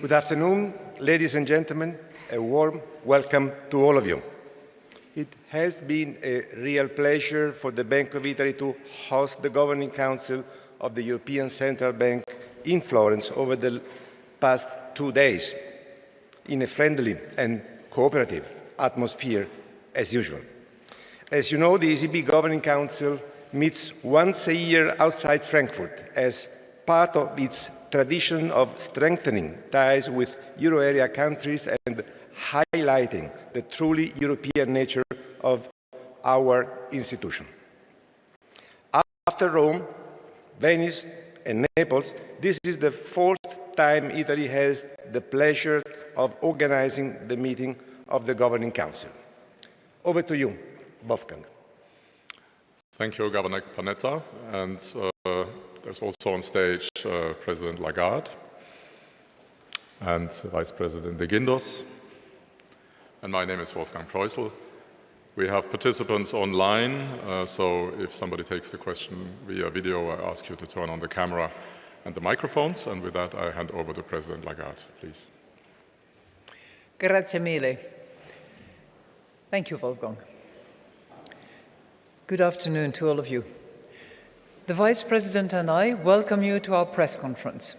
Good afternoon, ladies and gentlemen. A warm welcome to all of you. It has been a real pleasure for the Bank of Italy to host the Governing Council of the European Central Bank in Florence over the past 2 days, in a friendly and cooperative atmosphere as usual. As you know, the ECB Governing Council meets once a year outside Frankfurt as part of its tradition of strengthening ties with euro area countries and highlighting the truly European nature of our institution. After Rome, Venice and Naples, this is the 4th time Italy has the pleasure of organizing the meeting of the Governing Council. Over to you, Wolfgang. Thank you, Governor Panetta. And there's also on stage President Lagarde and Vice President de Guindos. And my name is Wolfgang Preußel. We have participants online, so if somebody takes the question via video, I ask you to turn on the camera and the microphones. And with that, I hand over to President Lagarde, please. Grazie mille. Thank you, Wolfgang. Good afternoon to all of you. The Vice President and I welcome you to our press conference.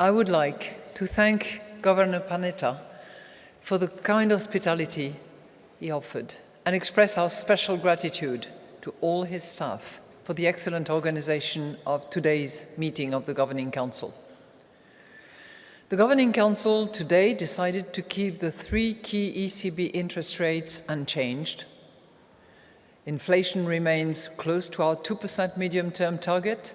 I would like to thank Governor Panetta for the kind hospitality he offered and express our special gratitude to all his staff for the excellent organization of today's meeting of the Governing Council. The Governing Council today decided to keep the 3 key ECB interest rates unchanged. Inflation remains close to our 2% medium-term target,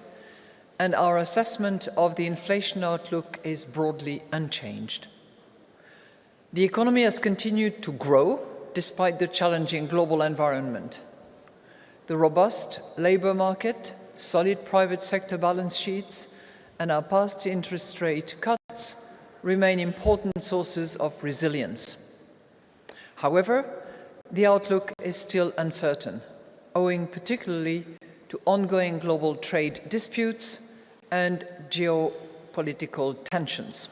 and our assessment of the inflation outlook is broadly unchanged. The economy has continued to grow despite the challenging global environment. The robust labor market, solid private sector balance sheets, and our past interest rate cuts remain important sources of resilience. However, the outlook is still uncertain, owing particularly to ongoing global trade disputes and geopolitical tensions.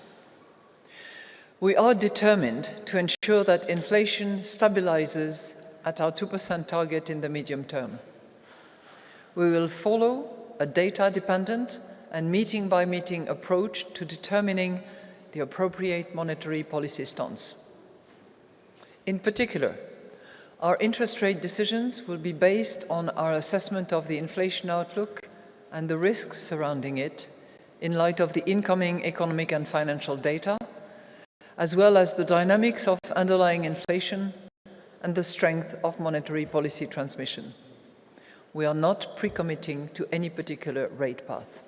We are determined to ensure that inflation stabilizes at our 2% target in the medium term. We will follow a data-dependent and meeting-by-meeting approach to determining the appropriate monetary policy stance. In particular, our interest rate decisions will be based on our assessment of the inflation outlook and the risks surrounding it in light of the incoming economic and financial data, as well as the dynamics of underlying inflation and the strength of monetary policy transmission. We are not pre-committing to any particular rate path.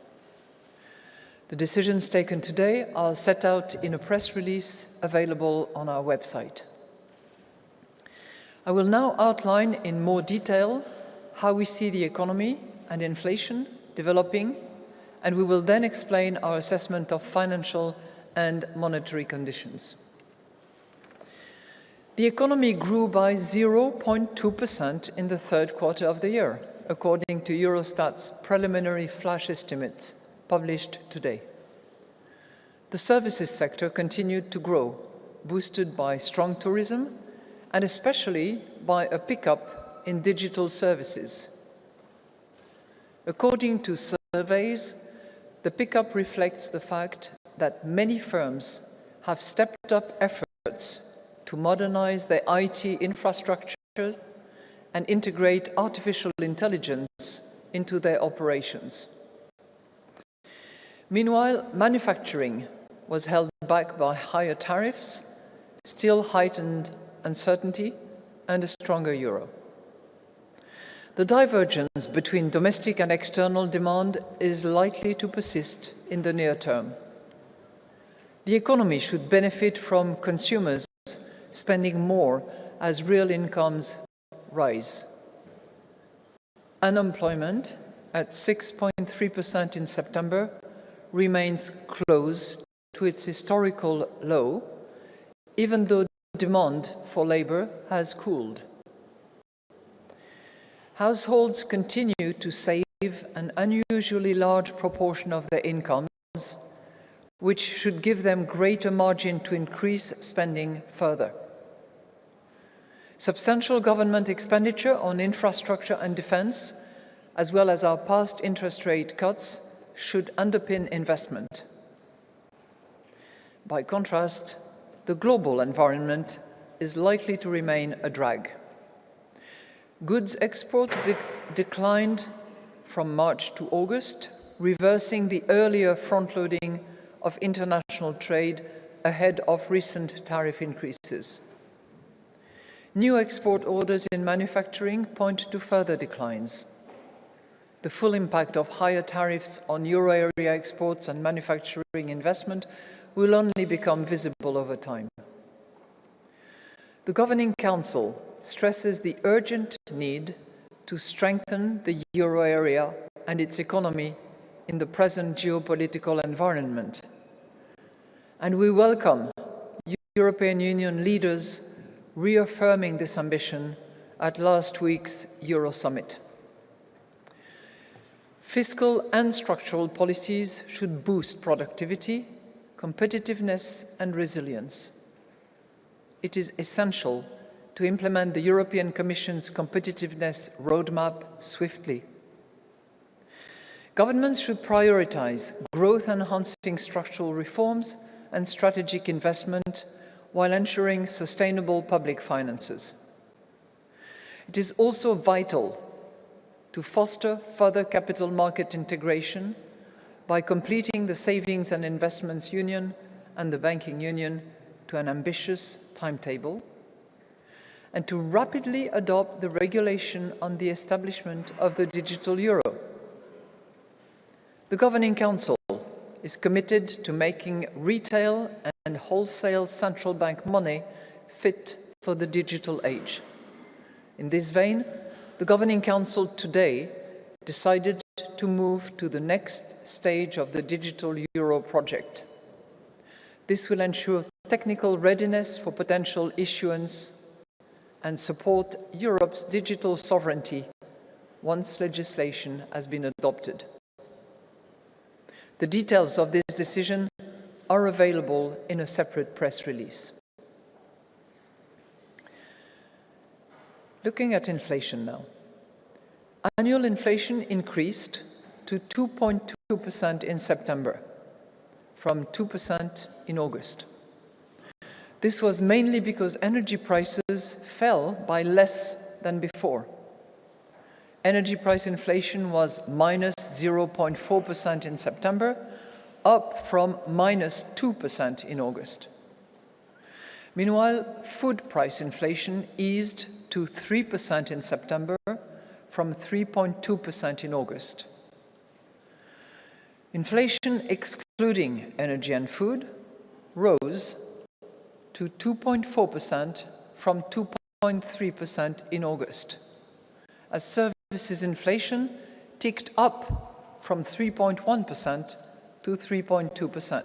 The decisions taken today are set out in a press release available on our website. I will now outline in more detail how we see the economy and inflation developing, and we will then explain our assessment of financial and monetary conditions. The economy grew by 0.2% in the 3rd quarter of the year, according to Eurostat's preliminary flash estimates published today. The services sector continued to grow, boosted by strong tourism and especially by a pickup in digital services. According to surveys, the pickup reflects the fact that many firms have stepped up efforts to modernize their IT infrastructure and integrate artificial intelligence into their operations. Meanwhile, manufacturing was held back by higher tariffs, still heightened uncertainty, and a stronger euro. The divergence between domestic and external demand is likely to persist in the near term. The economy should benefit from consumers spending more as real incomes rise. Unemployment at 6.3% in September remains close to its historical low, even though demand for labor has cooled. Households continue to save an unusually large proportion of their incomes, which should give them greater margin to increase spending further. Substantial government expenditure on infrastructure and defense, as well as our past interest rate cuts, should underpin investment. By contrast, the global environment is likely to remain a drag. Goods exports declined from March to August, reversing the earlier front-loading of international trade ahead of recent tariff increases. New export orders in manufacturing point to further declines. The full impact of higher tariffs on euro area exports and manufacturing investment will only become visible over time. The Governing Council stresses the urgent need to strengthen the euro area and its economy in the present geopolitical environment. And we welcome European Union leaders reaffirming this ambition at last week's Euro Summit. Fiscal and structural policies should boost productivity, competitiveness and resilience. It is essential to implement the European Commission's competitiveness roadmap swiftly. Governments should prioritize growth-enhancing structural reforms and strategic investment while ensuring sustainable public finances. It is also vital to foster further capital market integration by completing the Savings and Investments Union and the Banking Union to an ambitious timetable, and to rapidly adopt the regulation on the establishment of the digital euro. The Governing Council is committed to making retail and wholesale central bank money fit for the digital age. In this vein, the Governing Council today decided to move to the next stage of the digital euro project. This will ensure technical readiness for potential issuance and support Europe's digital sovereignty once legislation has been adopted. The details of this decision are available in a separate press release. Looking at inflation now. Annual inflation increased to 2.2% in September, from 2% in August. This was mainly because energy prices fell by less than before. Energy price inflation was minus 0.4% in September, up from minus 2% in August. Meanwhile, food price inflation eased to 3% in September, from 3.2% in August. Inflation excluding energy and food rose to 2.4% from 2.3% in August, as services inflation ticked up from 3.1% to 3.2%,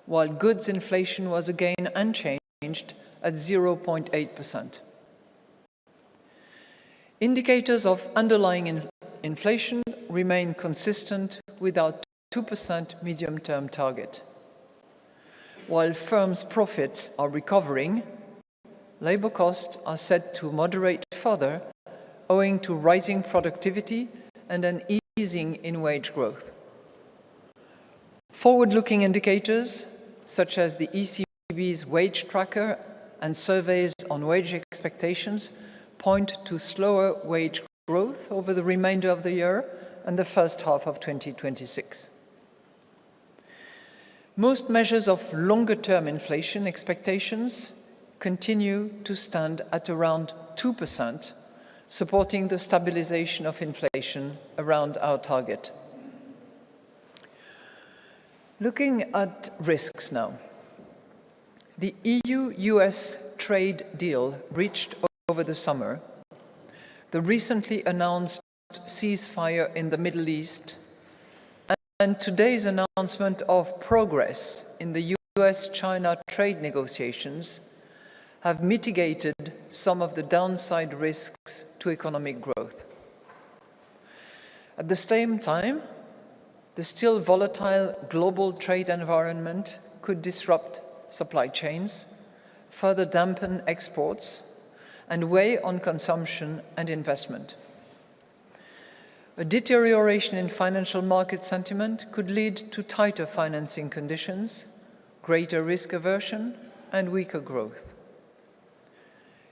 while goods inflation was again unchanged at 0.8%. Indicators of underlying inflation remain consistent with our 2% medium-term target. While firms' profits are recovering, labor costs are set to moderate further owing to rising productivity and an easing in wage growth. Forward-looking indicators, such as the ECB's wage tracker and surveys on wage expectations, point to slower wage growth over the remainder of the year and the first half of 2026. Most measures of longer-term inflation expectations continue to stand at around 2%, supporting the stabilization of inflation around our target. Looking at risks now. The EU-US trade deal reached over the summer, the recently announced ceasefire in the Middle East, and today's announcement of progress in the US-China trade negotiations have mitigated some of the downside risks to economic growth. At the same time, the still volatile global trade environment could disrupt supply chains, further dampen exports, and weigh on consumption and investment. A deterioration in financial market sentiment could lead to tighter financing conditions, greater risk aversion, and weaker growth.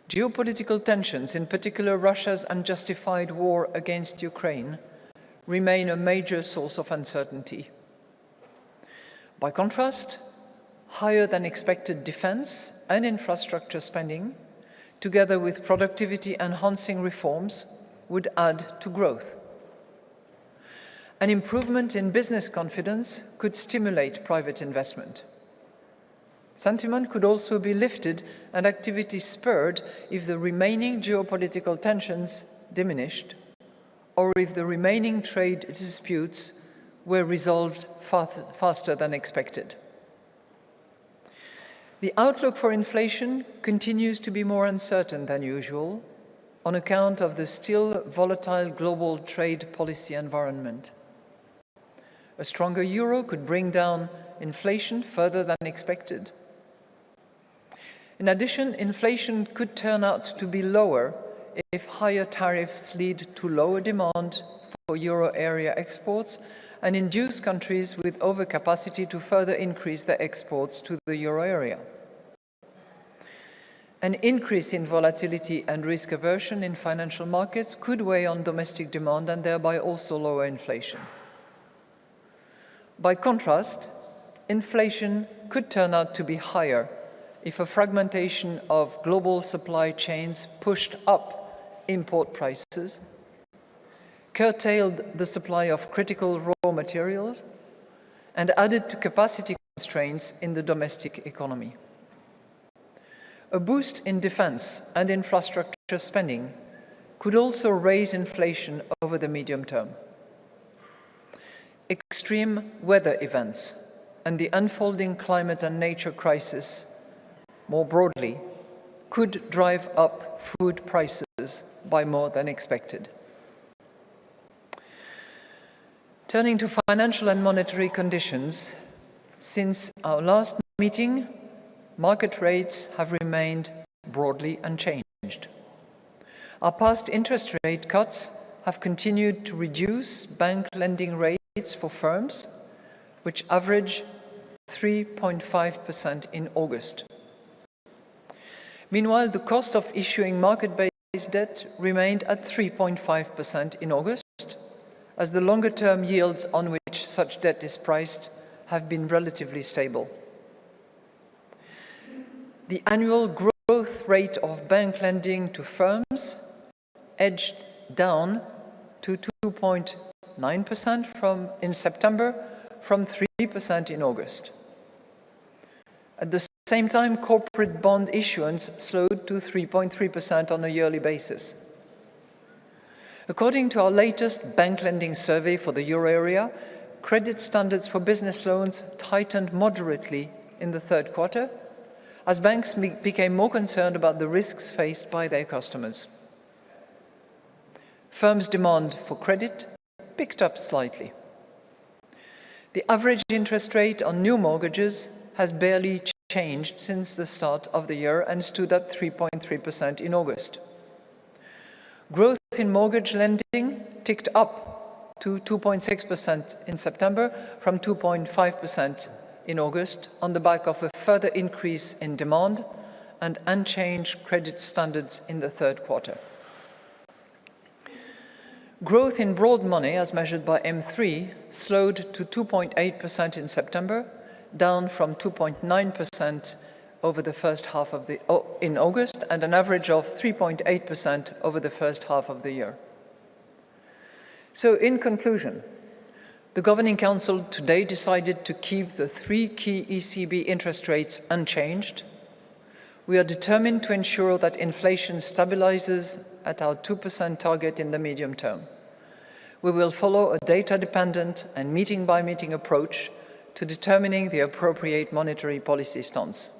Geopolitical tensions, in particular Russia's unjustified war against Ukraine, remain a major source of uncertainty. By contrast, higher than expected defense and infrastructure spending, together with productivity-enhancing reforms, would add to growth. An improvement in business confidence could stimulate private investment. Sentiment could also be lifted and activity spurred if the remaining geopolitical tensions diminished, or if the remaining trade disputes were resolved faster than expected. The outlook for inflation continues to be more uncertain than usual on account of the still volatile global trade policy environment. A stronger euro could bring down inflation further than expected. In addition, inflation could turn out to be lower if higher tariffs lead to lower demand for euro area exports and induce countries with overcapacity to further increase their exports to the euro area. An increase in volatility and risk aversion in financial markets could weigh on domestic demand and thereby also lower inflation. By contrast, inflation could turn out to be higher if a fragmentation of global supply chains pushed up import prices, curtailed the supply of critical raw materials, and added to capacity constraints in the domestic economy. A boost in defense and infrastructure spending could also raise inflation over the medium term. Extreme weather events and the unfolding climate and nature crisis, more broadly, could drive up food prices by more than expected. Turning to financial and monetary conditions, since our last meeting, market rates have remained broadly unchanged. Our past interest rate cuts have continued to reduce bank lending rates for firms, which average 3.5% in August. Meanwhile, the cost of issuing market-based debt remained at 3.5% in August, as the longer-term yields on which such debt is priced have been relatively stable. The annual growth rate of bank lending to firms edged down to 2.9% in September from 3% in August. At the same time, corporate bond issuance slowed to 3.3% on a yearly basis. According to our latest bank lending survey for the euro area, credit standards for business loans tightened moderately in the third quarter, as banks became more concerned about the risks faced by their customers. Firms' demand for credit picked up slightly. The average interest rate on new mortgages has barely changed since the start of the year and stood at 3.3% in August. Growth in mortgage lending ticked up to 2.6% in September from 2.5% in August on the back of a further increase in demand and unchanged credit standards in the third quarter. Growth in broad money, as measured by M3, slowed to 2.8% in September, down from 2.9% over the first half of in August, and an average of 3.8% over the first half of the year. So, in conclusion, the Governing Council today decided to keep the three key ECB interest rates unchanged. We are determined to ensure that inflation stabilizes at our 2% target in the medium term. We will follow a data-dependent and meeting-by-meeting approach to determining the appropriate monetary policy stance.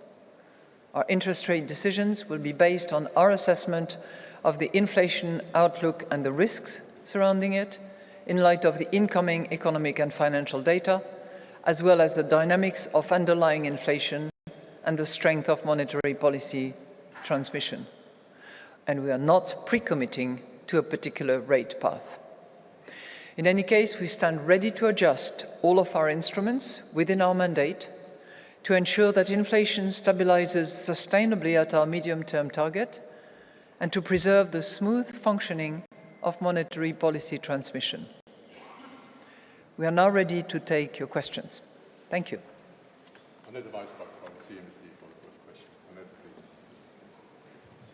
Our interest rate decisions will be based on our assessment of the inflation outlook and the risks surrounding it, in light of the incoming economic and financial data, as well as the dynamics of underlying inflation and the strength of monetary policy transmission. And we are not pre-committing to a particular rate path. In any case, we stand ready to adjust all of our instruments within our mandate to ensure that inflation stabilizes sustainably at our medium-term target and to preserve the smooth functioning of monetary policy transmission. We are now ready to take your questions. Thank you. Annette Weisbach from CNBC for the first question. Annette,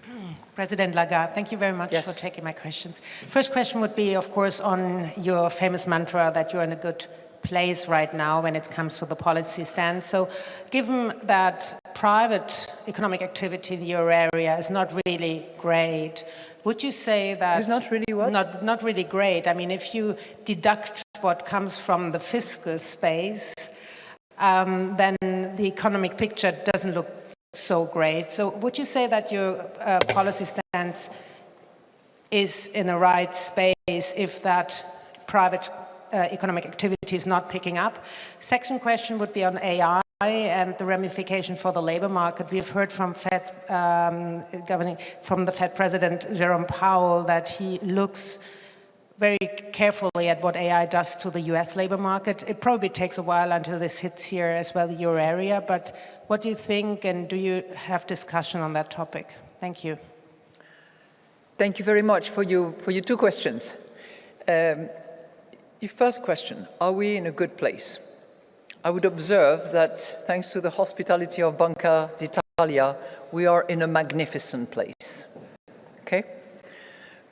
please. President Lagarde, thank you very much for taking my questions. First question would be, of course, on your famous mantra that you're in a good place right now when it comes to the policy stance. So given that private economic activity in your area is not really great, would you say that... It's not really what? Not really great. I mean, if you deduct what comes from the fiscal space, then the economic picture doesn't look so great. So would you say that your policy stance is in the right space if that private economic activity is not picking up? Second question would be on AI and the ramification for the labor market. We've heard from the Fed President Jerome Powell that he looks very carefully at what AI does to the US labor market. It probably takes a while until this hits here as well, your area, but what do you think, and do you have discussion on that topic? Thank you. Thank you very much for your two questions. Your first question, are we in a good place? I would observe that thanks to the hospitality of Banca d'Italia, we are in a magnificent place. Okay?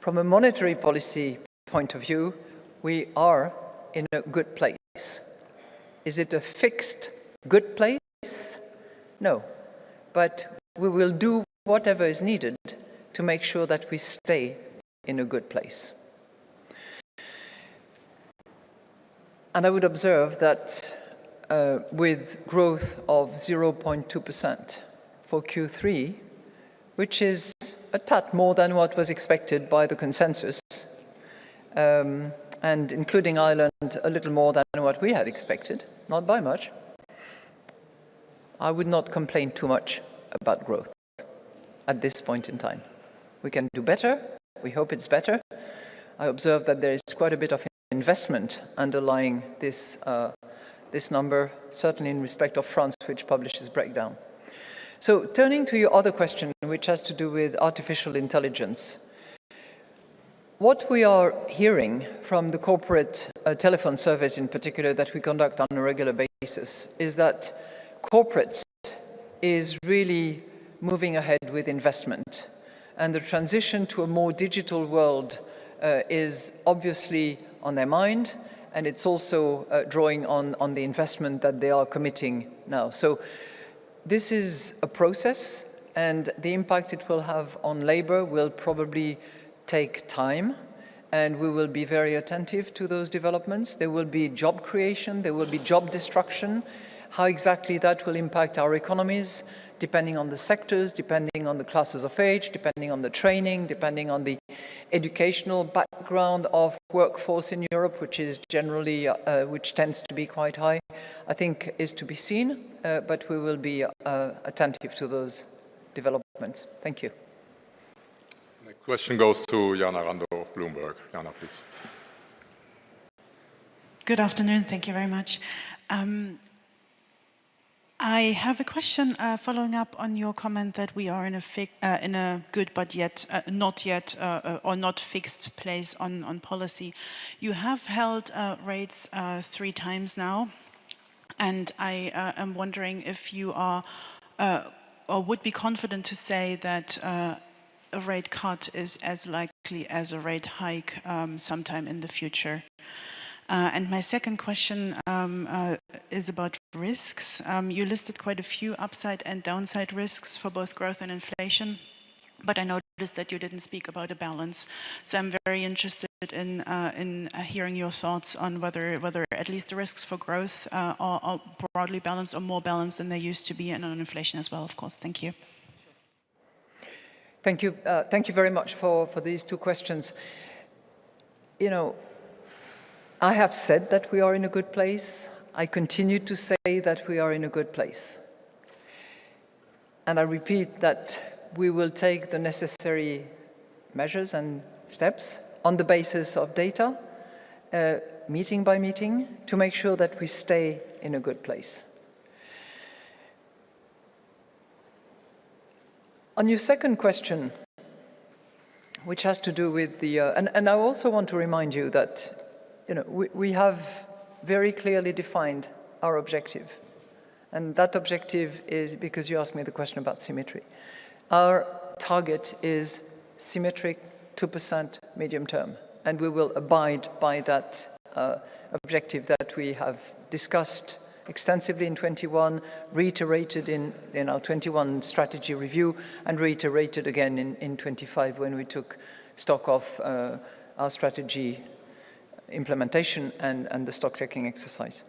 From a monetary policy point of view, we are in a good place. Is it a fixed good place? No. But we will do whatever is needed to make sure that we stay in a good place. And I would observe that with growth of 0.2% for Q3, which is a tad more than what was expected by the consensus, and including Ireland, a little more than what we had expected, not by much, I would not complain too much about growth at this point in time. We can do better. We hope it's better. I observe that there is quite a bit of investment underlying this number, certainly in respect of France, which publishes breakdown. So turning to your other question, which has to do with artificial intelligence, what we are hearing from the corporate telephone surveys in particular that we conduct on a regular basis is that corporates is really moving ahead with investment. And the transition to a more digital world is obviously on their mind, and it's also drawing on the investment that they are committing now. So this is a process, and the impact it will have on labor will probably take time, and we will be very attentive to those developments. There will be job creation, there will be job destruction. How exactly that will impact our economies, depending on the sectors, depending on the classes of age, depending on the training, depending on the educational background of workforce in Europe, which is generally, which tends to be quite high, I think is to be seen, but we will be attentive to those developments. Thank you. Next question goes to Jana Rando of Bloomberg. Jana, please. Good afternoon. Thank you very much. I have a question following up on your comment that we are in a good but yet not yet or not fixed place on policy. You have held rates 3 times now, and I am wondering if you are or would be confident to say that a rate cut is as likely as a rate hike sometime in the future. And my second question is about risks. You listed quite a few upside and downside risks for both growth and inflation, but I noticed that you didn't speak about a balance. So I'm very interested in hearing your thoughts on whether at least the risks for growth are broadly balanced or more balanced than they used to be, and on inflation as well, of course. Thank you. Thank you. Thank you very much for these two questions. You know, I have said that we are in a good place. I continue to say that we are in a good place. And I repeat that we will take the necessary measures and steps on the basis of data, meeting by meeting, to make sure that we stay in a good place. On your second question, which has to do with the, and I also want to remind you that, you know, we have very clearly defined our objective. And that objective is, because you asked me the question about symmetry, our target is symmetric 2% medium term. And we will abide by that objective that we have discussed extensively in 21, reiterated in our 21 strategy review, and reiterated again in 25 when we took stock of our strategy implementation and the stock-taking exercise.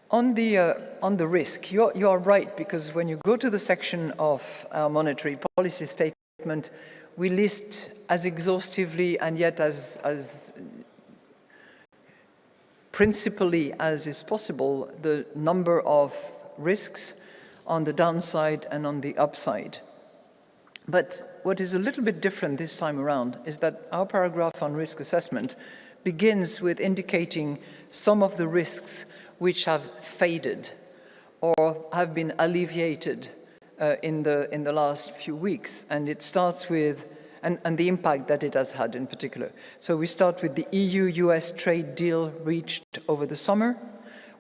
On the risk, you are right, because when you go to the section of our monetary policy statement, we list as exhaustively and yet as principally as is possible the number of risks on the downside and on the upside. But what is a little bit different this time around is that our paragraph on risk assessment begins with indicating some of the risks which have faded or have been alleviated in the last few weeks. And it starts with, and the impact that it has had in particular. So we start with the EU-US trade deal reached over the summer.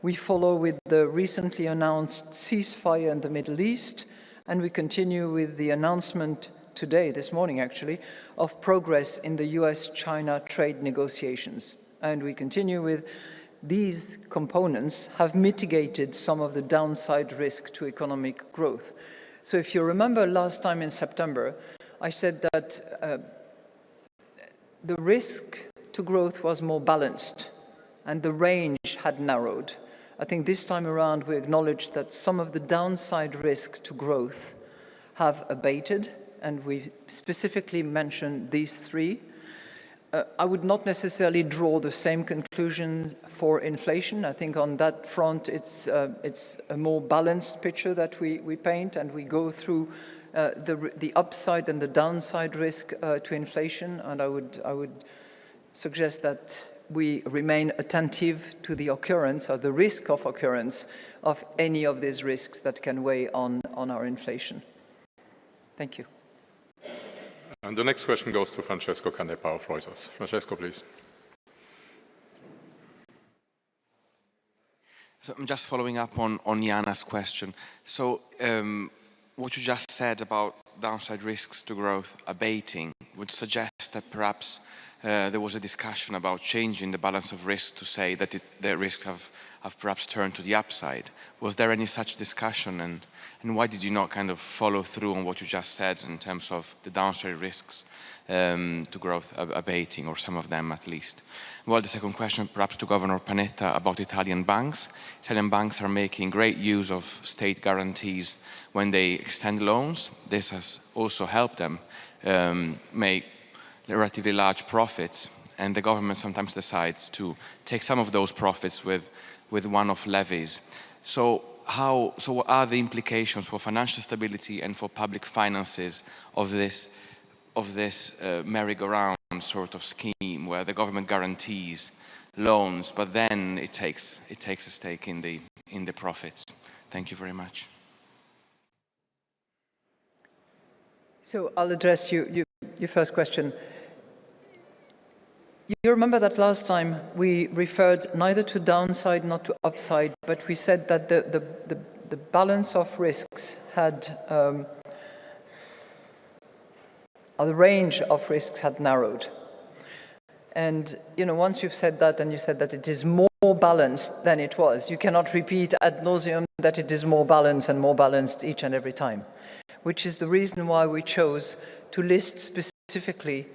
We follow with the recently announced ceasefire in the Middle East, and we continue with the announcement today, this morning actually, of progress in the US-China trade negotiations. And we continue with these components have mitigated some of the downside risk to economic growth. So if you remember last time in September, I said that the risk to growth was more balanced and the range had narrowed. I think this time around we acknowledge that some of the downside risks to growth have abated, and we specifically mentioned these three. I would not necessarily draw the same conclusion for inflation. I think on that front it's a more balanced picture that we paint, and we go through the upside and the downside risk to inflation, and I would suggest that we remain attentive to the occurrence or the risk of occurrence of any of these risks that can weigh on our inflation. Thank you. And the next question goes to Francesco Canepa of Reuters. Francesco, please. So I'm just following up on Jana's question. So what you just said about downside risks to growth abating would suggest that perhaps there was a discussion about changing the balance of risk to say that the risks have perhaps turned to the upside. Was there any such discussion, and why did you not kind of follow through on what you just said in terms of the downside risks to growth abating, or some of them at least? Well, the second question perhaps to Governor Panetta about Italian banks. Italian banks are making great use of state guarantees when they extend loans. This has also helped them make relatively large profits, and the government sometimes decides to take some of those profits with one-off levies. So what are the implications for financial stability and for public finances of this merry-go-round sort of scheme where the government guarantees loans, but then it takes a stake in the profits? Thank you very much. So I'll address your first question. You remember that last time we referred neither to downside nor to upside, but we said that the balance of risks had, or the range of risks had narrowed. And, you know, once you've said that and you said that it is more balanced than it was, you cannot repeat ad nauseum that it is more balanced and more balanced each and every time, which is the reason why we chose to list specifically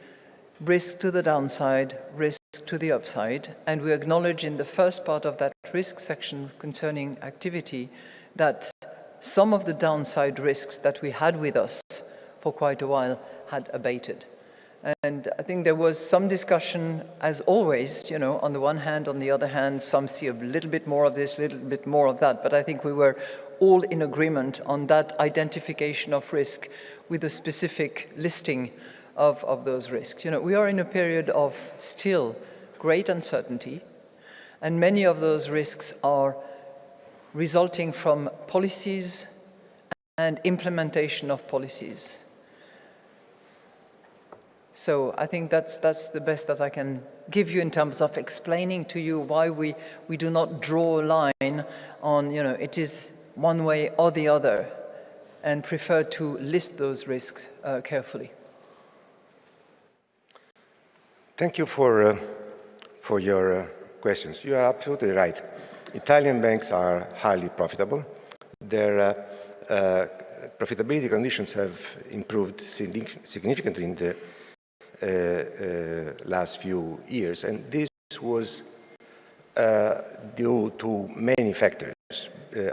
risk to the downside, risk to the upside, and we acknowledge in the first part of that risk section concerning activity that some of the downside risks that we had with us for quite a while had abated. And I think there was some discussion, as always, you know, on the one hand, on the other hand, some see a little bit more of this, a little bit more of that, but I think we were all in agreement on that identification of risk with a specific listing of those risks. You know, we are in a period of still great uncertainty, and many of those risks are resulting from policies and implementation of policies. So I think that's the best that I can give you in terms of explaining to you why we do not draw a line on, you know, it is one way or the other, and prefer to list those risks carefully. Thank you for your questions. You are absolutely right. Italian banks are highly profitable. Their profitability conditions have improved significantly in the last few years, and this was due to many factors.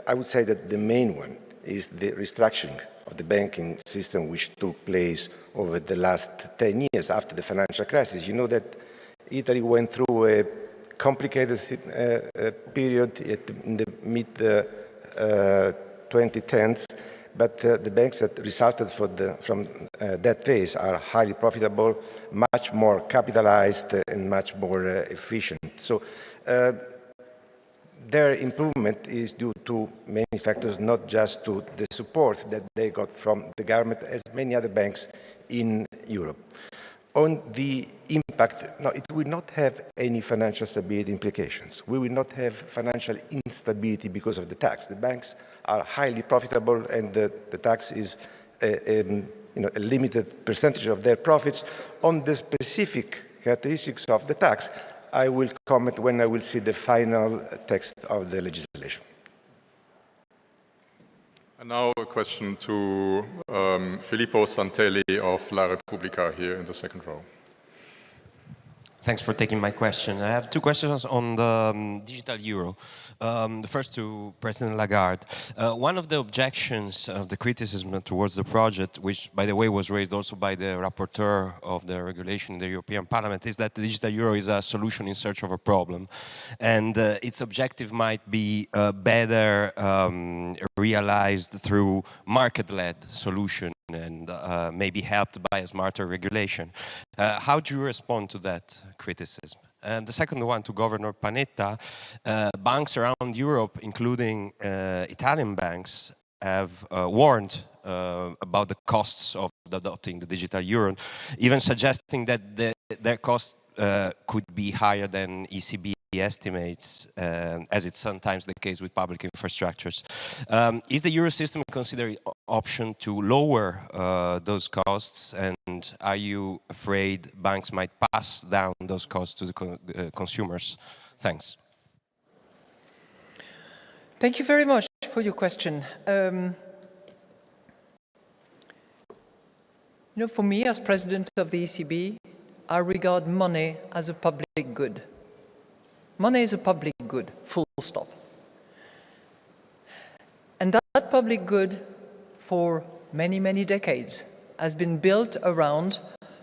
I would say that the main one is the restructuring of the banking system, which took place over the last 10 years after the financial crisis. You know that Italy went through a complicated period in the mid-2010s, but the banks that resulted from that phase are highly profitable, much more capitalized, and much more efficient. So their improvement is due to many factors, not just to the support that they got from the government, as many other banks in Europe. On the impact, no, it will not have any financial stability implications. We will not have financial instability because of the tax. The banks are highly profitable, and the tax is a limited percentage of their profits. On the specific characteristics of the tax, I will comment when I will see the final text of the legislation. And now a question to Filippo Santelli of La Repubblica here in the second row. Thanks for taking my question. I have two questions on the digital euro. The first to President Lagarde. One of the objections of the criticism towards the project, which by the way was raised also by the rapporteur of the regulation in the European Parliament, is that the digital euro is a solution in search of a problem. And its objective might be better realized through market-led solution and maybe helped by a smarter regulation. How do you respond to that criticism? And the second one to Governor Panetta. Banks around Europe, including Italian banks, have warned about the costs of adopting the digital euro, even suggesting that their costs could be higher than ECB estimates, as it's sometimes the case with public infrastructures. Is the euro system considering option to lower those costs, and are you afraid banks might pass down those costs to the consumers? Thanks. Thank you very much for your question. You know, for me as president of the ECB, I regard money as a public good. Money is a public good, full stop. And that public good, for many, many decades, has been built around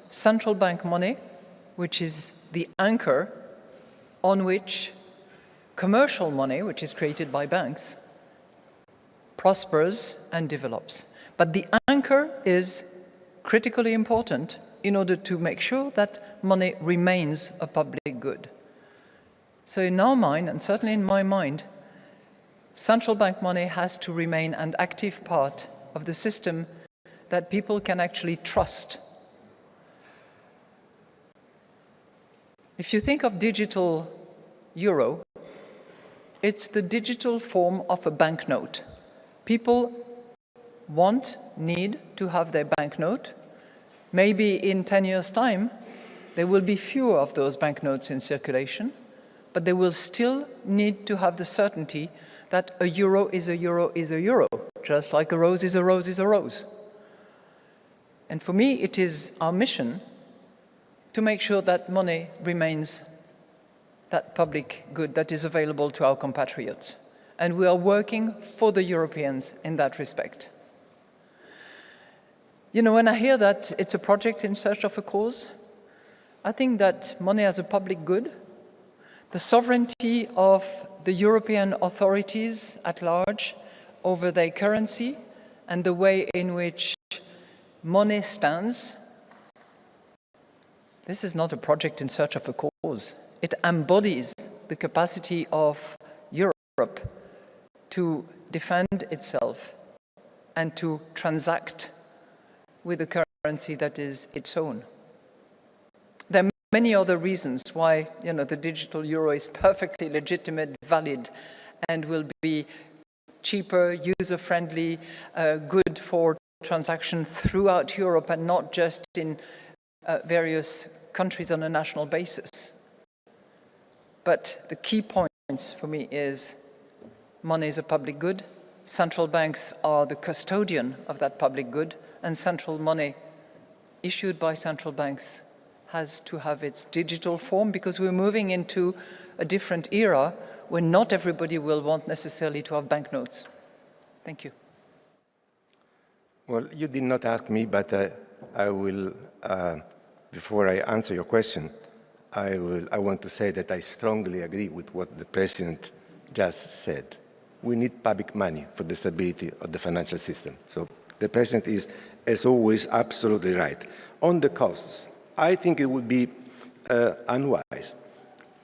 central bank money, which is the anchor on which commercial money, which is created by banks, prospers and develops. But the anchor is critically important in order to make sure that money remains a public good. So in our mind, and certainly in my mind, central bank money has to remain an active part of the system that people can actually trust. If you think of digital euro, it's the digital form of a banknote. People need to have their banknote. Maybe in 10 years' time, there will be fewer of those banknotes in circulation, but they will still need to have the certainty that a euro is a euro is a euro, just like a rose is a rose is a rose. And for me, it is our mission to make sure that money remains that public good that is available to our compatriots. And we are working for the Europeans in that respect. You know, when I hear that it's a project in search of a cause, I think that money as a public good, the sovereignty of the European authorities at large over their currency and the way in which money stands, this is not a project in search of a cause. It embodies the capacity of Europe to defend itself and to transact with a currency that is its own. There are many other reasons why, you know, the digital euro is perfectly legitimate, valid, and will be cheaper, user-friendly, good for transaction throughout Europe and not just in various countries on a national basis. But the key points for me is money is a public good, central banks are the custodian of that public good, and central money issued by central banks has to have its digital form, because we're moving into a different era where not everybody will want necessarily to have banknotes. Thank you. Well, you did not ask me, but I will, before I answer your question, I want to say that I strongly agree with what the President just said. We need public money for the stability of the financial system. So the President is, as always, absolutely right. On the costs, I think it would be unwise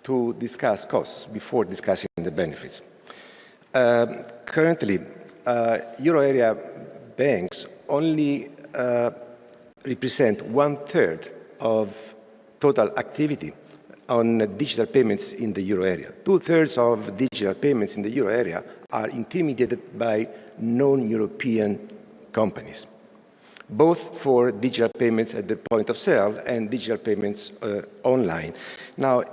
to discuss costs before discussing the benefits. Currently, euro area banks only represent 1/3 of total activity on digital payments in the euro area. 2/3 of digital payments in the euro area are intermediated by non-European companies, both for digital payments at the point of sale and digital payments online. Now,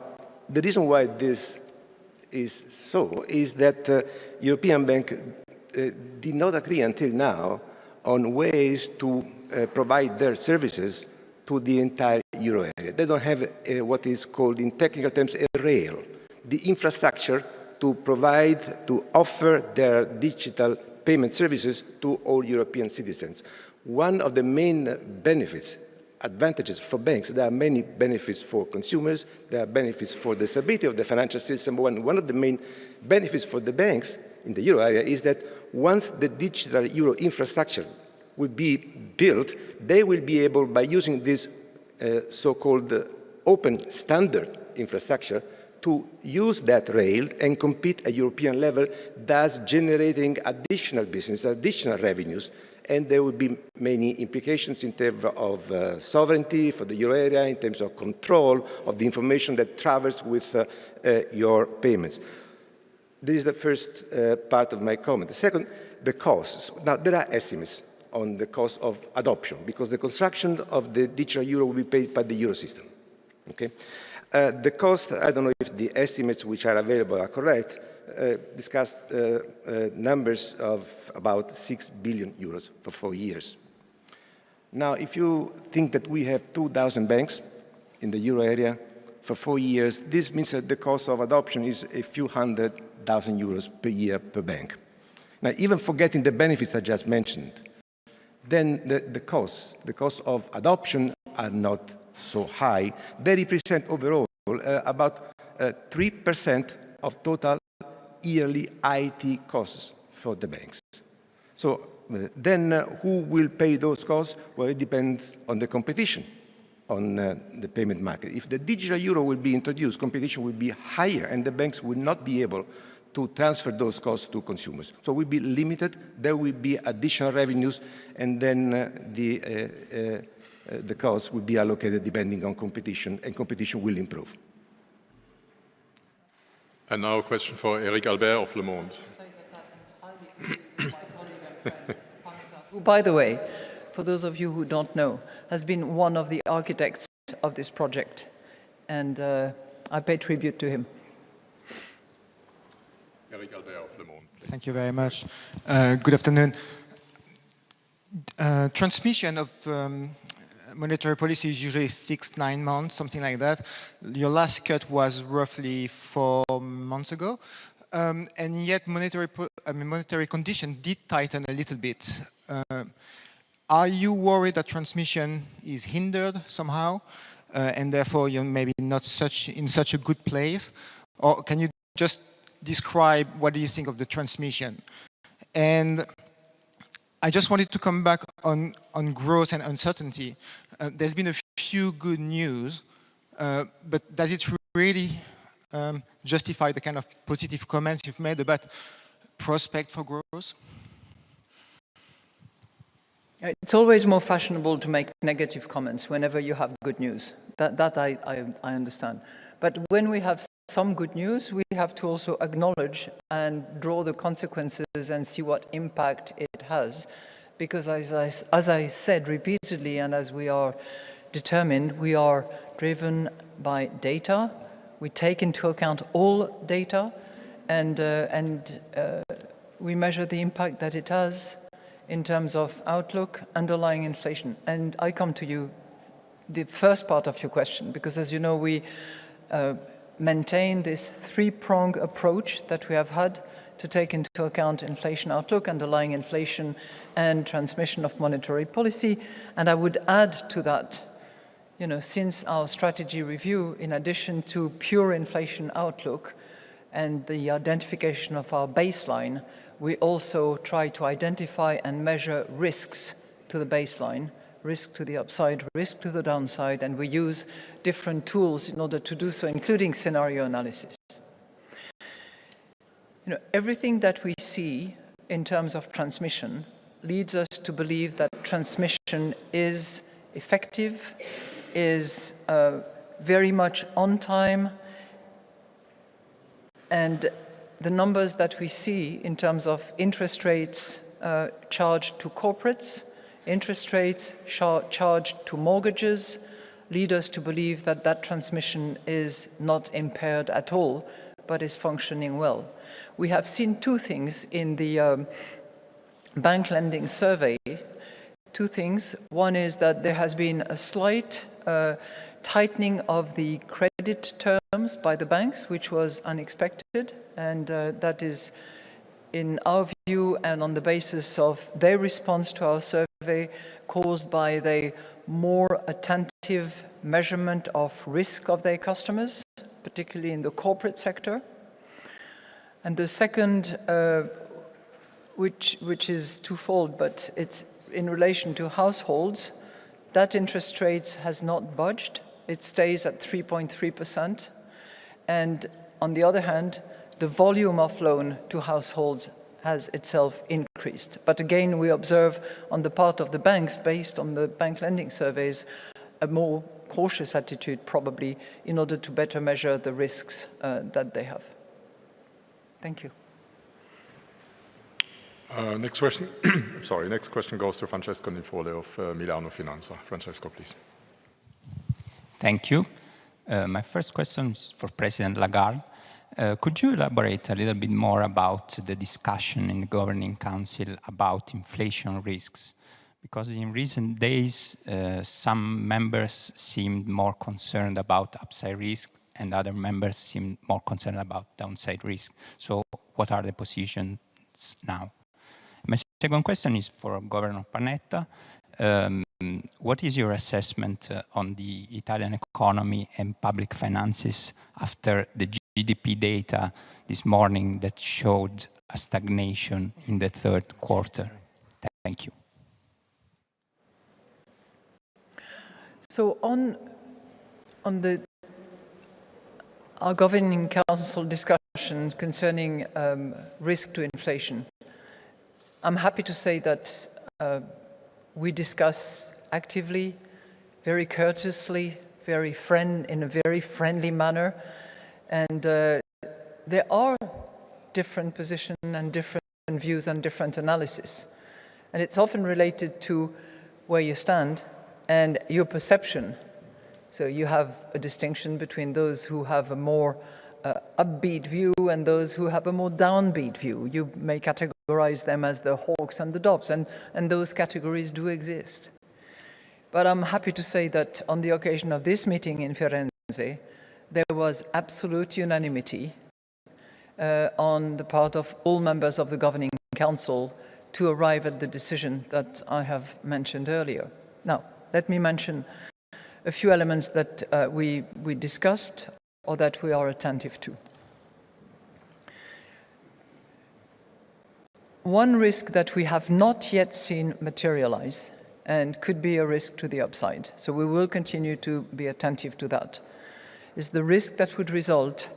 the reason why this is so is that European Bank did not agree until now on ways to provide their services to the entire euro area. They don't have what is called in technical terms a rail, the infrastructure to provide, to offer their digital payment services to all European citizens. One of the main benefits, advantages for banks, there are many benefits for consumers, there are benefits for the stability of the financial system. One of the main benefits for the banks in the euro area is that once the digital euro infrastructure will be built, they will be able, by using this so-called open standard infrastructure, to use that rail and compete at European level, thus generating additional business, additional revenues, and there will be many implications in terms of sovereignty for the euro area, in terms of control of the information that travels with your payments. This is the first part of my comment. The second, the costs. Now, there are estimates on the cost of adoption, because the construction of the digital euro will be paid by the euro system. Okay? The cost, I don't know if the estimates which are available are correct, discussed numbers of about 6 billion euros for 4 years. Now, if you think that we have 2,000 banks in the euro area for 4 years, this means that the cost of adoption is a few €100,000 per year per bank. Now, even forgetting the benefits I just mentioned, then the costs of adoption are not so high. They represent overall about 3% of total yearly IT costs for the banks. So then who will pay those costs? Well, it depends on the competition on the payment market. If the digital euro will be introduced, competition will be higher and the banks will not be able to transfer those costs to consumers. So we'll be limited, there will be additional revenues, and then the costs will be allocated depending on competition, and competition will improve. And now a question for Eric Albert of Le Monde. Who, by the way, for those of you who don't know, has been one of the architects of this project, and I pay tribute to him. Eric Albert of Le Monde. Thank you very much. Good afternoon. Transmission of monetary policy is usually 6-9 months, something like that. Your last cut was roughly 4 months ago. And yet monetary condition did tighten a little bit. Are you worried that transmission is hindered somehow, and therefore you're maybe not in such a good place? Or can you just describe what do you think of the transmission? And I just wanted to come back on growth and uncertainty. There's been a few good news, but does it really justify the kind of positive comments you've made about prospect for growth? It's always more fashionable to make negative comments whenever you have good news. That I understand. But when we have some good news, we have to also acknowledge and draw the consequences and see what impact it has. Because as I said repeatedly, and as we are determined, we are driven by data. We take into account all data, and we measure the impact that it has in terms of outlook, underlying inflation. And I come to you, the first part of your question, because as you know, we maintain this three-pronged approach that we have had to take into account inflation outlook, underlying inflation, and transmission of monetary policy. And I would add to that, you know, since our strategy review, in addition to pure inflation outlook and the identification of our baseline, we also try to identify and measure risks to the baseline, risk to the upside, risk to the downside, and we use different tools in order to do so, including scenario analysis. You know, everything that we see in terms of transmission leads us to believe that transmission is effective, is very much on time, and the numbers that we see in terms of interest rates charged to corporates, interest rates charged to mortgages, lead us to believe that that transmission is not impaired at all, but is functioning well. We have seen two things in the bank lending survey. Two things. One is that there has been a slight tightening of the credit terms by the banks, which was unexpected, and that is, in our view and on the basis of their response to our survey, caused by the more attentive measurement of risk of their customers, particularly in the corporate sector. And the second, which is twofold, but it's in relation to households, that interest rates has not budged. It stays at 3.3%. And on the other hand, the volume of loan to households has itself increased. But again, we observe on the part of the banks, based on the bank lending surveys, a more cautious attitude probably in order to better measure the risks that they have. Thank you. Next question. Sorry, next question goes to Francesco Nifole of Milano Finanza. Francesco, please. Thank you. My first question is for President Lagarde. Could you elaborate a little bit more about the discussion in the Governing Council about inflation risks? Because in recent days, some members seemed more concerned about upside risk and other members seemed more concerned about downside risk. So what are the positions now? My second question is for Governor Panetta. What is your assessment on the Italian economy and public finances after the GDP data this morning that showed a stagnation in the third quarter? Thank you. So on our Governing Council discussion concerning risk to inflation, I'm happy to say that we discuss actively, very courteously, in a very friendly manner, and there are different positions and different views and different analysis, and it's often related to where you stand and your perception. So you have a distinction between those who have a more upbeat view and those who have a more downbeat view. You may categorize them as the hawks and the doves, and those categories do exist. But I'm happy to say that on the occasion of this meeting in Firenze, there was absolute unanimity on the part of all members of the Governing Council to arrive at the decision that I have mentioned earlier. Now, let me mention a few elements that we discussed or that we are attentive to. One risk that we have not yet seen materialize and could be a risk to the upside, so we will continue to be attentive to that, is the risk that would result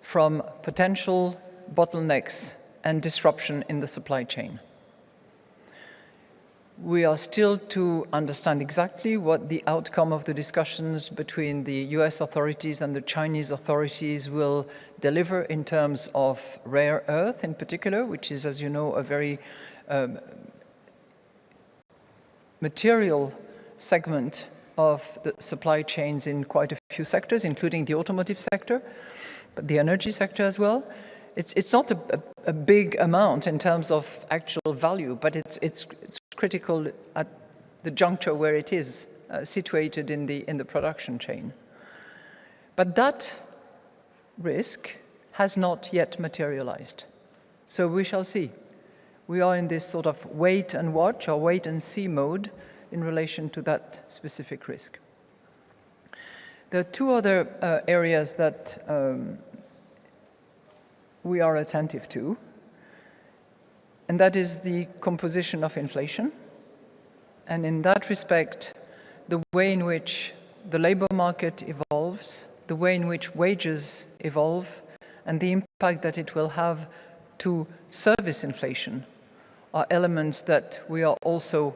from potential bottlenecks and disruption in the supply chain. We are still to understand exactly what the outcome of the discussions between the US authorities and the Chinese authorities will deliver in terms of rare earth in particular, which is, as you know, a very material segment of the supply chains in quite a few sectors, including the automotive sector, but the energy sector as well. It's not a big amount in terms of actual value, but it's critical at the juncture where it is situated in the production chain. But that risk has not yet materialized. So we shall see. We are in this sort of wait and watch or wait and see mode in relation to that specific risk. There are two other areas that we are attentive to, and that is the composition of inflation. And in that respect, the way in which the labor market evolves, the way in which wages evolve, and the impact that it will have to service inflation are elements that we are also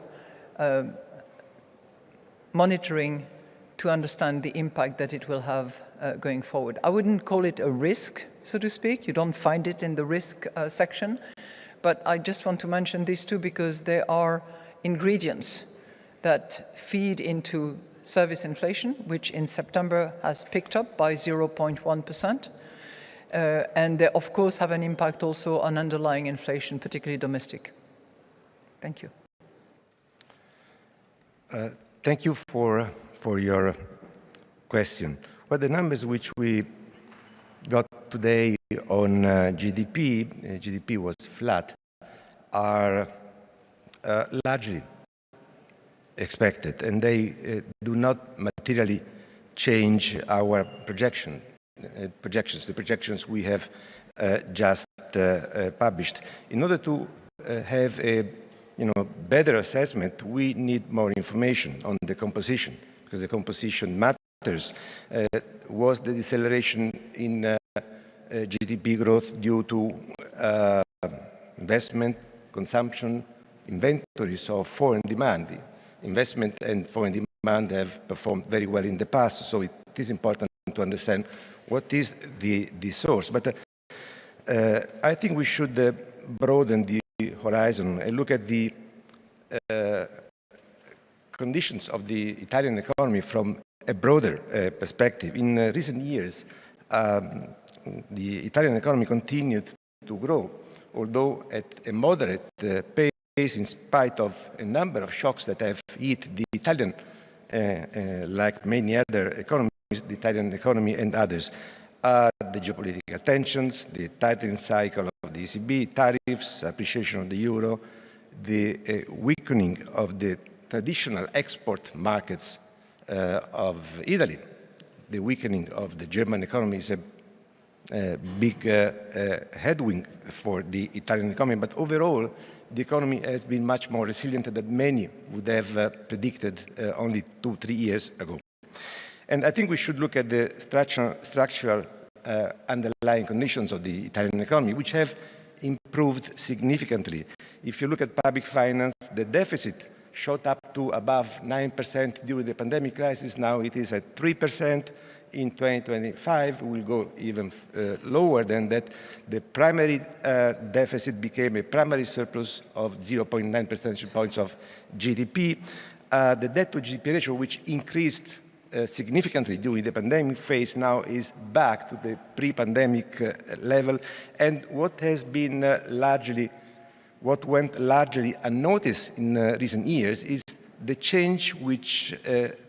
monitoring to understand the impact that it will have going forward. I wouldn't call it a risk, so to speak. You don't find it in the risk section. But I just want to mention these two because they are ingredients that feed into service inflation, which in September has picked up by 0.1%. And they, of course, have an impact also on underlying inflation, particularly domestic. Thank you. Thank you for your question. Well, the numbers which we got today on GDP was flat, are largely expected, and they do not materially change our projections, the projections we have just published. In order to have a better assessment, we need more information on the composition, because the composition matters. Was the deceleration in GDP growth due to investment, consumption, inventories of foreign demand? Investment and foreign demand have performed very well in the past, so it is important to understand what is the source. But I think we should broaden the horizon and look at the conditions of the Italian economy from a broader perspective. In recent years, the Italian economy continued to grow, although at a moderate pace in spite of a number of shocks that have hit the Italian, like many other economies, the Italian economy and others. The geopolitical tensions, the tightening cycle of the ECB, tariffs, appreciation of the euro, the weakening of the traditional export markets of Italy. The weakening of the German economy is a big headwind for the Italian economy, but overall, the economy has been much more resilient than many would have predicted only 2-3 years ago. And I think we should look at the structural underlying conditions of the Italian economy, which have improved significantly. If you look at public finance, the deficit shot up to above 9% during the pandemic crisis. Now it is at 3%. In 2025, we will go even lower than that. The primary deficit became a primary surplus of 0.9 percentage points of GDP. The debt to GDP ratio, which increased significantly during the pandemic phase, now is back to the pre-pandemic level. And what has been what went largely unnoticed in recent years is the change which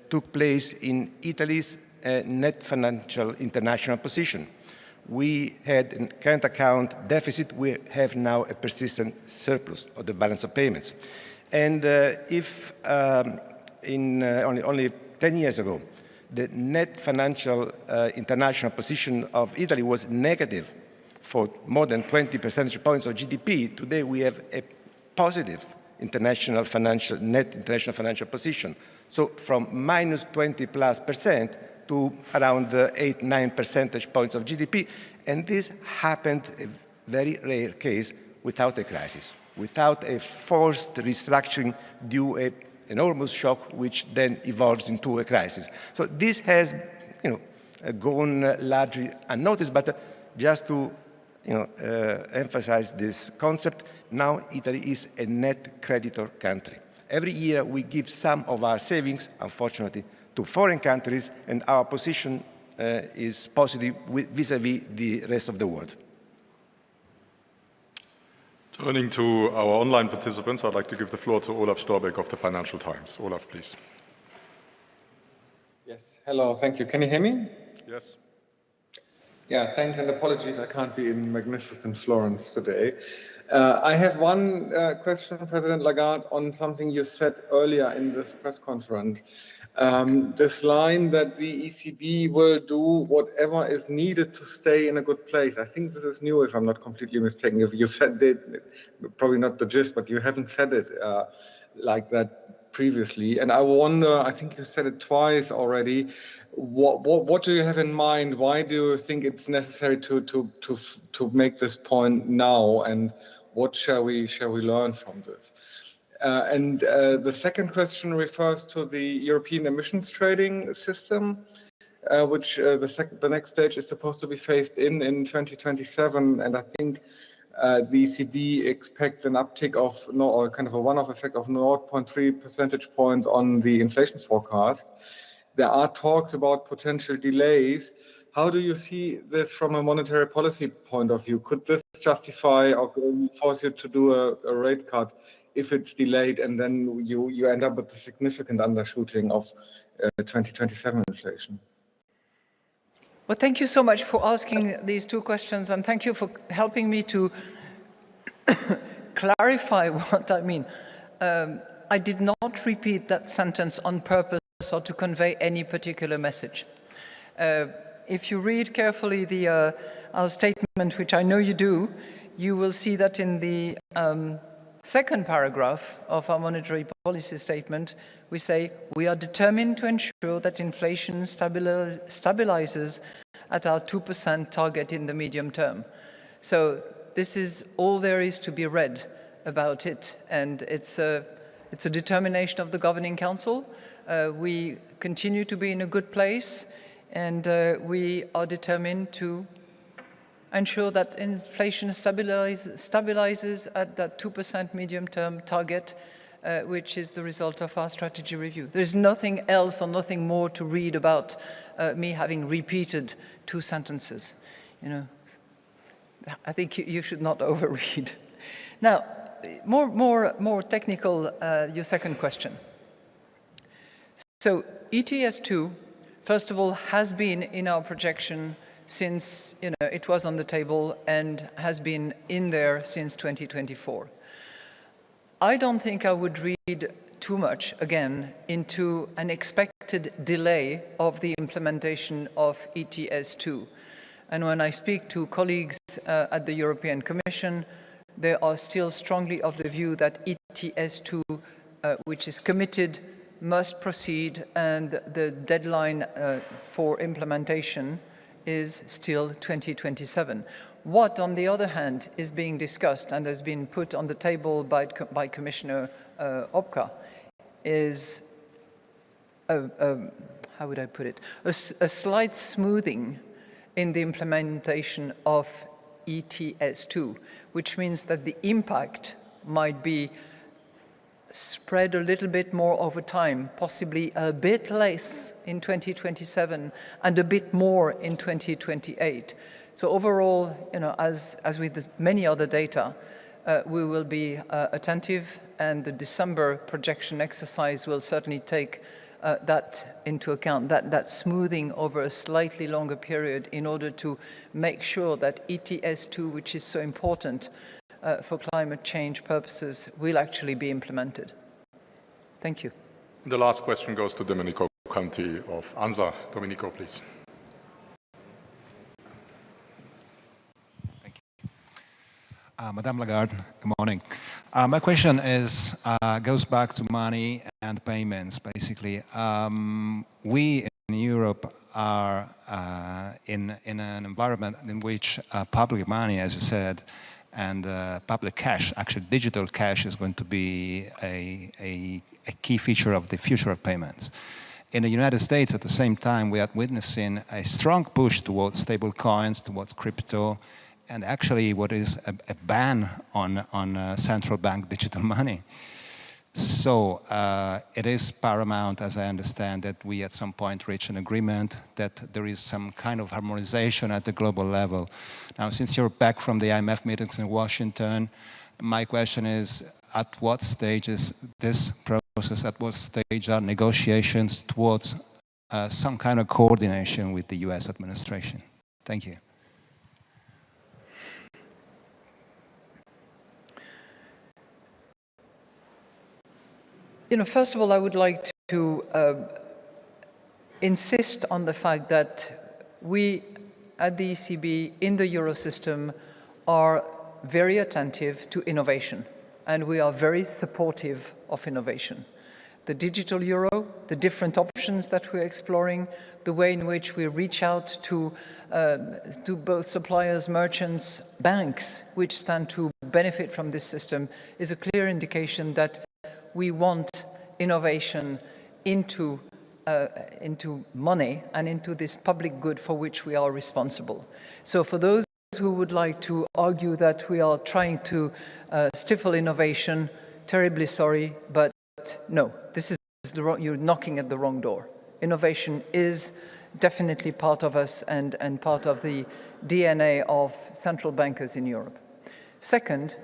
took place in Italy's net financial international position. We had a current account deficit. We have now a persistent surplus of the balance of payments. And if only 10 years ago, the net financial international position of Italy was negative for more than 20 percentage points of GDP, today we have a positive net international financial position. So from minus 20+% to around 8-9 percentage points of GDP. And this happened, a very rare case, without a crisis, without a forced restructuring due to an enormous shock, which then evolves into a crisis. So this has, gone largely unnoticed, but just to emphasize this concept, now Italy is a net creditor country. Every year we give some of our savings, unfortunately, to foreign countries, and our position is positive vis-à-vis the rest of the world. Turning to our online participants, I'd like to give the floor to Olaf Storbeck of the Financial Times. Olaf, please. Yes, hello, thank you. Can you hear me? Yes. Yeah, thanks, and apologies, I can't be in magnificent Florence today. I have one question, President Lagarde, on something you said earlier in this press conference. This line that the ECB will do whatever is needed to stay in a good place. I think this is new, if I'm not completely mistaken. You've said it, probably not the gist, but you haven't said it like that previously. And I wonder, I think you said it twice already, what do you have in mind? Why do you think it's necessary to make this point now? And what shall we learn from this? And the second question refers to the European emissions trading system, which the next stage is supposed to be phased in 2027. And I think the ECB expects an uptick of, or kind of a one-off effect of 0.3 percentage points on the inflation forecast. There are talks about potential delays. How do you see this from a monetary policy point of view? Could this justify or force you to do a rate cut if it's delayed, and then you end up with a significant undershooting of 2027 inflation? Well, thank you so much for asking these two questions, and thank you for helping me to clarify what I mean. I did not repeat that sentence on purpose or to convey any particular message. If you read carefully our statement, which I know you do, you will see that in the second paragraph of our monetary policy statement, we say, we are determined to ensure that inflation stabilizes at our 2% target in the medium term. So this is all there is to be read about it, and it's a determination of the Governing Council. We continue to be in a good place, and we are determined to ensure that inflation stabilizes at that 2% medium-term target, which is the result of our strategy review. There's nothing else or nothing more to read about me having repeated two sentences. I think you should not overread. Now, more technical, your second question. So ETS2, first of all, has been in our projection since it was on the table and has been in there since 2024. I don't think I would read too much, again, into an expected delay of the implementation of ETS2. And when I speak to colleagues at the European Commission, they are still strongly of the view that ETS2, which is committed, must proceed, and the deadline for implementation is still 2027. What, on the other hand, is being discussed and has been put on the table by Commissioner Opka is, how would I put it, a slight smoothing in the implementation of ETS2, which means that the impact might be spread a little bit more over time, possibly a bit less in 2027 and a bit more in 2028. So overall, as with many other data, we will be attentive and the December projection exercise will certainly take that into account, that smoothing over a slightly longer period in order to make sure that ETS2, which is so important for climate change purposes, will actually be implemented. Thank you. The last question goes to Domenico Conti of ANSA. Domenico, please. Madame Lagarde, good morning. My question goes back to money and payments, basically. We in Europe are in an environment in which public money, as you said, and public cash, actually digital cash, is going to be a key feature of the future of payments. In the United States, at the same time, we are witnessing a strong push towards stable coins, towards crypto, and actually what is a ban on central bank digital money. So it is paramount, as I understand, that we at some point reach an agreement that there is some kind of harmonization at the global level. Now, since you're back from the IMF meetings in Washington, my question is, at what stage is this process, at what stage are negotiations towards some kind of coordination with the US administration? Thank you. First of all, I would like to insist on the fact that we at the ECB in the Eurosystem are very attentive to innovation, and we are very supportive of innovation. The digital euro, the different options that we're exploring, the way in which we reach out to both suppliers, merchants, banks, which stand to benefit from this system, is a clear indication that we want innovation into money and into this public good for which we are responsible. So for those who would like to argue that we are trying to stifle innovation, terribly sorry, but no, this is you're knocking at the wrong door. Innovation is definitely part of us and part of the DNA of central bankers in Europe. Second,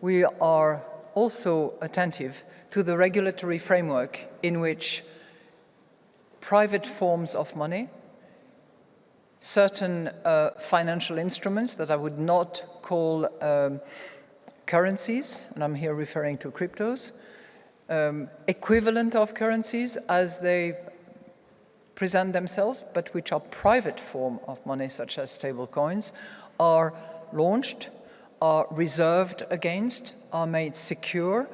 we are also attentive to the regulatory framework in which private forms of money, certain financial instruments that I would not call currencies, and I'm here referring to cryptos, equivalent of currencies as they present themselves, but which are private form of money, such as stable coins, are launched, are reserved against, are made secure.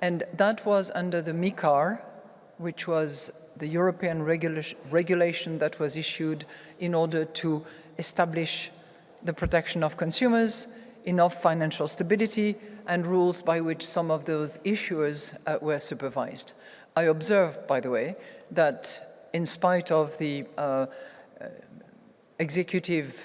And that was under the MiCAR, which was the European regulation that was issued in order to establish the protection of consumers, enough financial stability, and rules by which some of those issuers were supervised. I observed, by the way, that in spite of the executive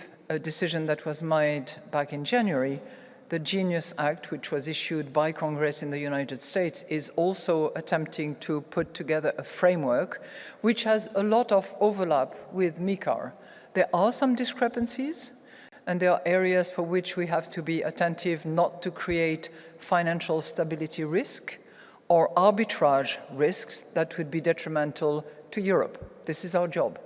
decision that was made back in January, the Genius Act, which was issued by Congress in the United States, is also attempting to put together a framework which has a lot of overlap with MiCAR. There are some discrepancies, and there are areas for which we have to be attentive not to create financial stability risk or arbitrage risks that would be detrimental to Europe. This is our job,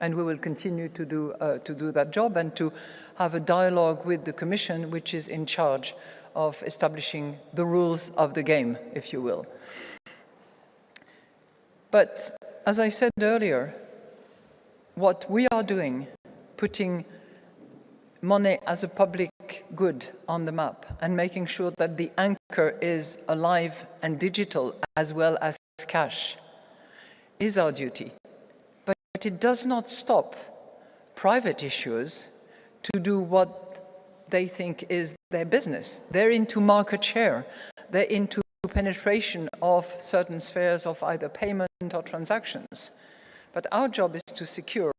and we will continue to do that job and to have a dialogue with the Commission, which is in charge of establishing the rules of the game, if you will. But as I said earlier, what we are doing, putting money as a public good on the map and making sure that the anchor is alive and digital as well as cash, is our duty. But it does not stop private issuers to do what they think is their business. They're into market share. They're into penetration of certain spheres of either payment or transactions. But our job is to secure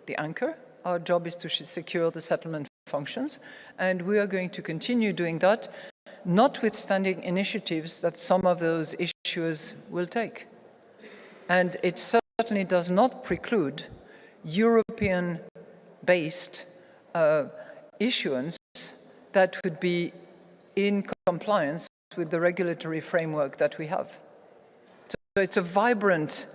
the anchor. Our job is to secure the settlement functions. And we are going to continue doing that, notwithstanding initiatives that some of those issuers will take. And it certainly does not preclude European-based issuance that would be in compliance with the regulatory framework that we have. So it's a vibrant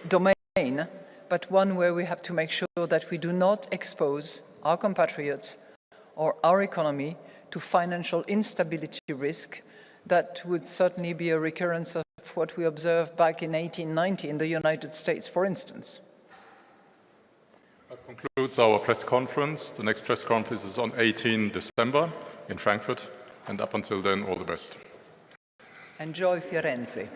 domain, but one where we have to make sure that we do not expose our compatriots or our economy to financial instability risk. That would certainly be a recurrence of what we observed back in 1890 in the United States, for instance. That concludes our press conference. The next press conference is on 18 December in Frankfurt, and up until then, all the best. Enjoy Firenze.